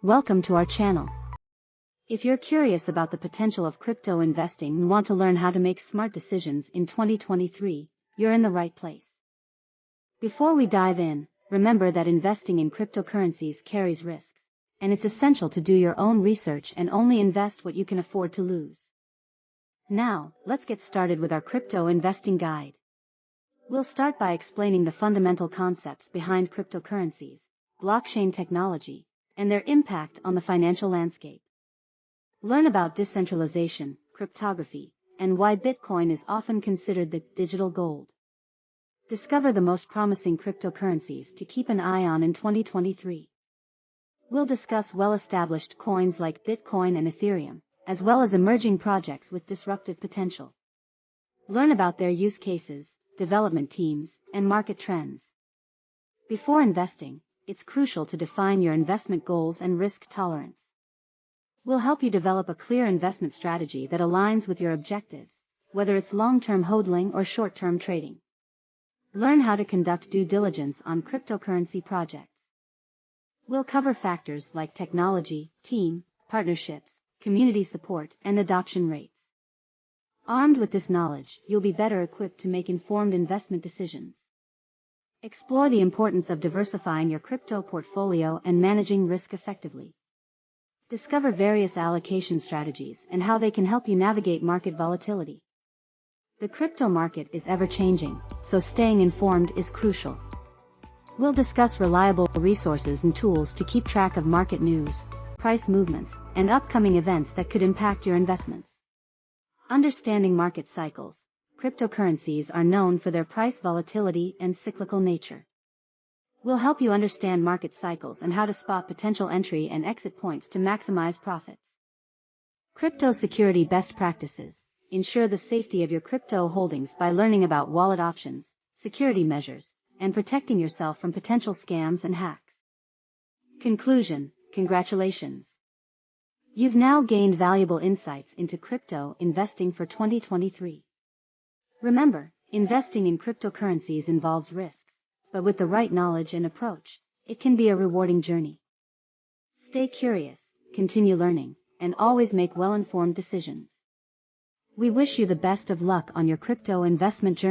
Welcome to our channel. If you're curious about the potential of crypto investing and want to learn how to make smart decisions in 2023, you're in the right place. Before we dive in, remember that investing in cryptocurrencies carries risks, and it's essential to do your own research and only invest what you can afford to lose. Now, let's get started with our crypto investing guide. We'll start by explaining the fundamental concepts behind cryptocurrencies, blockchain technology, and their impact on the financial landscape. Learn about decentralization, cryptography, and why Bitcoin is often considered the digital gold. Discover the most promising cryptocurrencies to keep an eye on in 2023. We'll discuss well-established coins like Bitcoin and Ethereum, as well as emerging projects with disruptive potential. Learn about their use cases, development teams, and market trends. Before investing, it's crucial to define your investment goals and risk tolerance. We'll help you develop a clear investment strategy that aligns with your objectives, whether it's long-term hodling or short-term trading. Learn how to conduct due diligence on cryptocurrency projects. We'll cover factors like technology, team, partnerships, community support, and adoption rates. Armed with this knowledge, you'll be better equipped to make informed investment decisions. Explore the importance of diversifying your crypto portfolio and managing risk effectively. Discover various allocation strategies and how they can help you navigate market volatility. The crypto market is ever-changing, so staying informed is crucial. We'll discuss reliable resources and tools to keep track of market news, price movements, and upcoming events that could impact your investments. Understanding market cycles. Cryptocurrencies are known for their price volatility and cyclical nature. We'll help you understand market cycles and how to spot potential entry and exit points to maximize profits. Crypto security best practices. Ensure the safety of your crypto holdings by learning about wallet options, security measures, and protecting yourself from potential scams and hacks. Conclusion. Congratulations! You've now gained valuable insights into crypto investing for 2023. Remember, investing in cryptocurrencies involves risks, but with the right knowledge and approach, it can be a rewarding journey. Stay curious, continue learning, and always make well-informed decisions. We wish you the best of luck on your crypto investment journey.